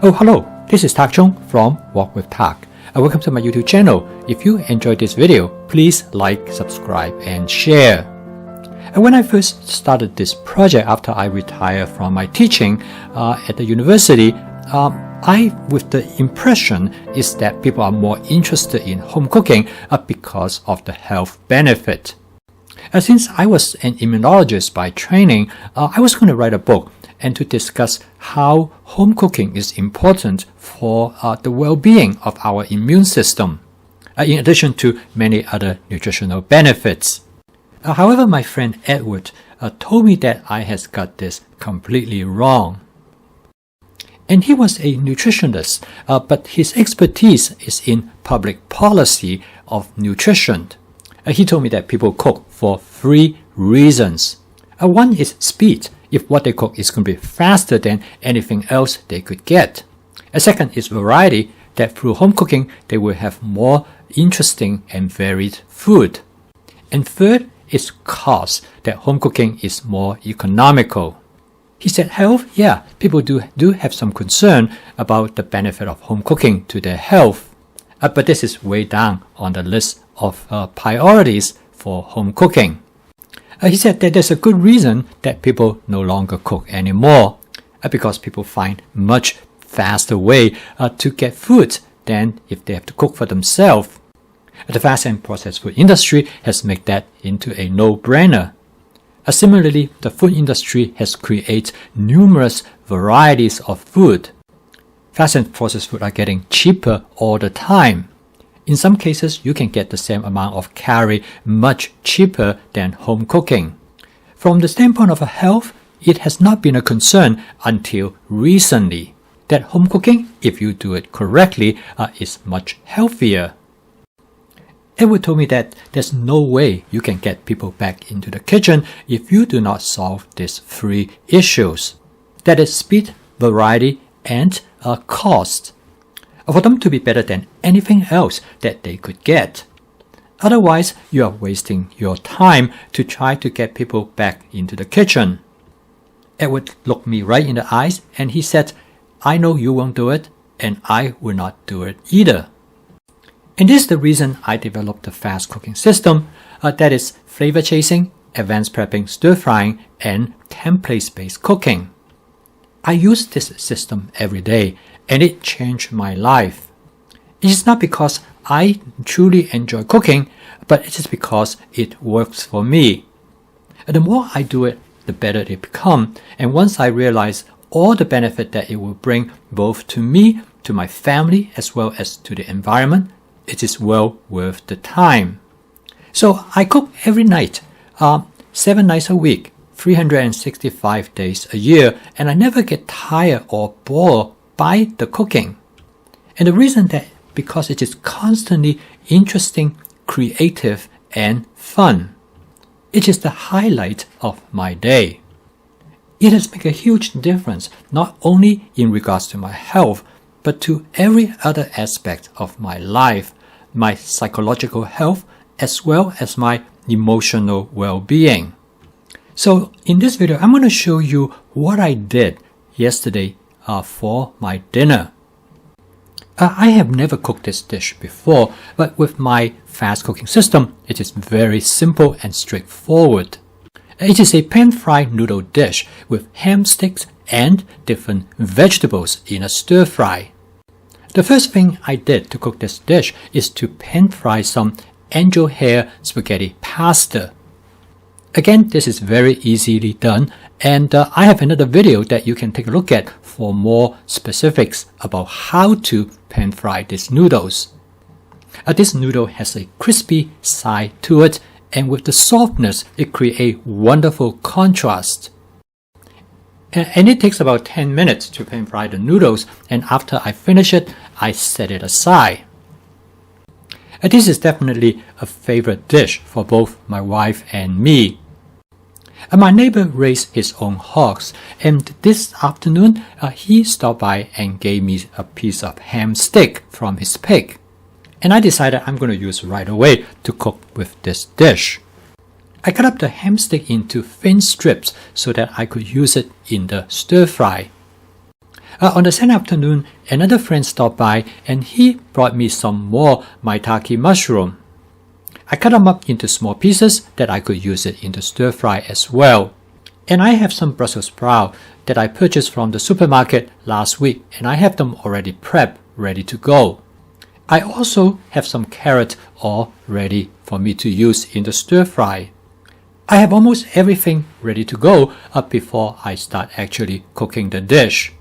Oh, hello, this is Tak Chung from Walk with Tak. Welcome to my YouTube channel. If you enjoyed this video, please like, subscribe, and share. When I first started this project after I retired from my teaching at the university, with the impression is that people are more interested in home cooking because of the health benefit. Since I was an immunologist by training, I was going to write a book and to discuss how home cooking is important for the well-being of our immune system, in addition to many other nutritional benefits. However, my friend Edward told me that I had got this completely wrong. And he was a nutritionist, but his expertise is in public policy of nutrition. He told me that people cook for 3 reasons. One is speed, if what they cook is going to be faster than anything else they could get. A second is variety, that through home cooking they will have more interesting and varied food. And third is cost, that home cooking is more economical. He said health, yeah, people do have some concern about the benefit of home cooking to their health. But this is way down on the list of priorities for home cooking. He said that there's a good reason that people no longer cook anymore, because people find much faster way to get food than if they have to cook for themselves. The fast and processed food industry has made that into a no-brainer. Similarly, the food industry has created numerous varieties of food. Fast and processed food are getting cheaper all the time. In some cases, you can get the same amount of calorie much cheaper than home cooking. From the standpoint of health, it has not been a concern until recently that home cooking, if you do it correctly, is much healthier. Edward told me that there's no way you can get people back into the kitchen if you do not solve these 3 issues. That is speed, variety, and cost. For them to be better than anything else that they could get. Otherwise, you are wasting your time to try to get people back into the kitchen. Edward looked me right in the eyes and he said, I know you won't do it, and I will not do it either. And this is the reason I developed the fast cooking system, that is flavor chasing, advanced prepping, stir frying, and template-based cooking. I use this system every day, and it changed my life. It is not because I truly enjoy cooking, but it is because it works for me. The more I do it, the better it becomes, and once I realize all the benefit that it will bring both to me, to my family, as well as to the environment, it is well worth the time. So I cook every night, 7 nights a week, 365 days a year, and I never get tired or bored by the cooking. And the reason that because it is constantly interesting, creative, and fun. It is the highlight of my day. It has made a huge difference, not only in regards to my health, but to every other aspect of my life, my psychological health, as well as my emotional well-being. So in this video, I'm going to show you what I did yesterday for my dinner. I have never cooked this dish before, but with my fast cooking system, it is very simple and straightforward. It is a pan-fried noodle dish with ham sticks and different vegetables in a stir-fry. The first thing I did to cook this dish is to pan-fry some angel hair spaghetti pasta. Again, this is very easily done, and I have another video that you can take a look at for more specifics about how to pan-fry these noodles. This noodle has a crispy side to it, and with the softness, it creates a wonderful contrast. And it takes about 10 minutes to pan-fry the noodles, and after I finish it, I set it aside. This is definitely a favorite dish for both my wife and me. My neighbor raised his own hogs, and this afternoon he stopped by and gave me a piece of ham stick from his pig. And I decided I'm going to use right away to cook with this dish. I cut up the ham stick into thin strips so that I could use it in the stir fry. On the same afternoon, another friend stopped by and he brought me some more maitake mushroom. I cut them up into small pieces that I could use it in the stir fry as well. And I have some Brussels sprout that I purchased from the supermarket last week, and I have them already prepped, ready to go. I also have some carrot all ready for me to use in the stir fry. I have almost everything ready to go before I start actually cooking the dish.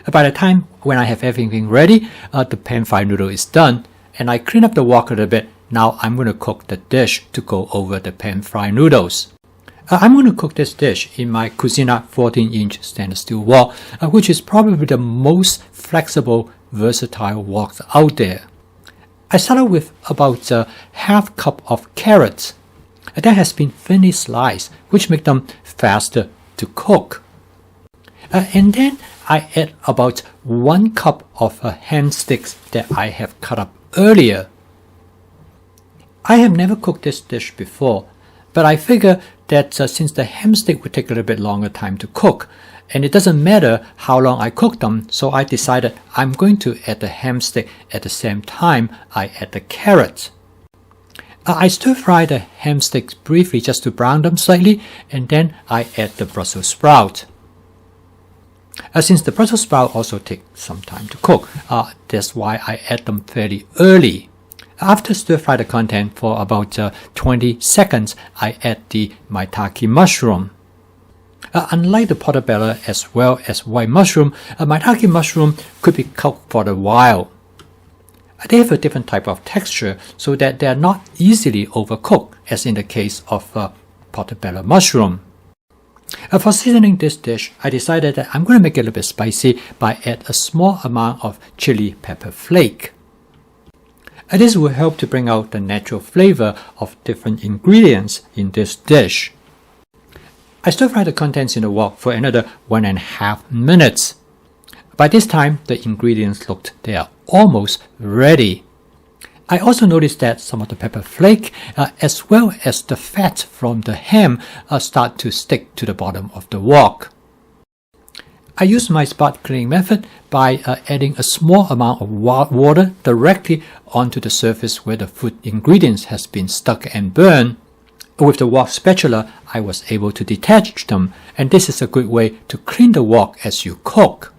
By the time when I have everything ready, the pan-fried noodle is done, and I clean up the wok a little bit. Now I'm going to cook the dish to go over the pan-fried noodles. I'm going to cook this dish in my Cuisina 14-inch stainless steel wok, which is probably the most flexible, versatile wok out there. I started with about a half cup of carrots that has been thinly sliced, which make them faster to cook. And then I add about 1 cup of ham sticks that I have cut up earlier. I have never cooked this dish before, but I figure that since the ham stick would take a little bit longer time to cook, and it doesn't matter how long I cook them, so I decided I'm going to add the ham stick at the same time I add the carrots. I stir fry the ham sticks briefly just to brown them slightly, and then I add the Brussels sprout. Since the Brussels sprout also take some time to cook, that's why I add them fairly early. After stir fry the content for about 20 seconds, I add the maitake mushroom. Unlike the portobello as well as white mushroom, maitake mushroom could be cooked for a while. They have a different type of texture so that they are not easily overcooked, as in the case of portobello mushroom. For seasoning this dish, I decided that I'm going to make it a little bit spicy by add a small amount of chili pepper flake. This will help to bring out the natural flavor of different ingredients in this dish. I stir fry the contents in the wok for another 1.5 minutes. By this time, the ingredients looked they are almost ready. I also noticed that some of the pepper flake as well as the fat from the ham start to stick to the bottom of the wok. I use my spot cleaning method by adding a small amount of water directly onto the surface where the food ingredients has been stuck and burned. With the wok spatula, I was able to detach them, and this is a good way to clean the wok as you cook.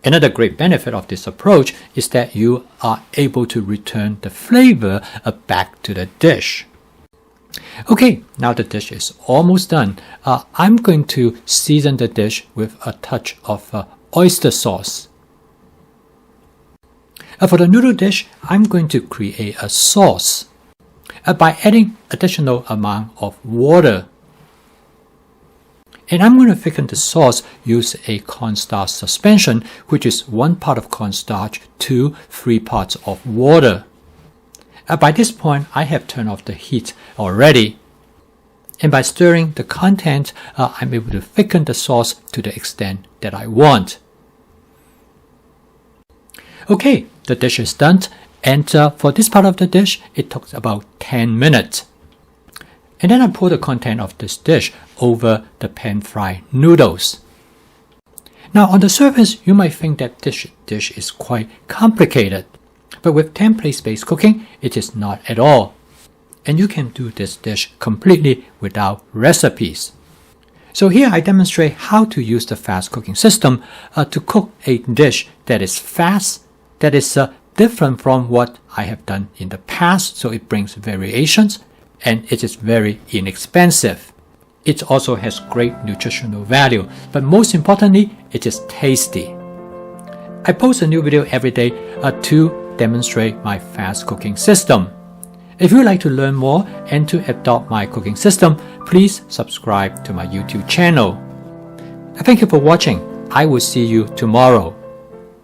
Another great benefit of this approach is that you are able to return the flavor back to the dish. Okay, now the dish is almost done. I'm going to season the dish with a touch of oyster sauce. For the noodle dish, I'm going to create a sauce by adding additional amount of water. And I'm going to thicken the sauce use a cornstarch suspension, which is 1 part of cornstarch to 3 parts of water. By this point, I have turned off the heat already. And by stirring the content, I'm able to thicken the sauce to the extent that I want. Okay, the dish is done. And for this part of the dish, it took about 10 minutes. And then I pour the content of this dish over the pan-fried noodles. Now on the surface, you might think that this dish is quite complicated. But with template-based cooking, it is not at all. And you can do this dish completely without recipes. So here I demonstrate how to use the fast cooking system to cook a dish that is fast, that is different from what I have done in the past, so it brings variations, and it is very inexpensive. It also has great nutritional value, but most importantly, it is tasty. I post a new video every day to demonstrate my fast cooking system. If you would like to learn more and to adopt my cooking system, please subscribe to my YouTube channel. Thank you for watching. I will see you tomorrow.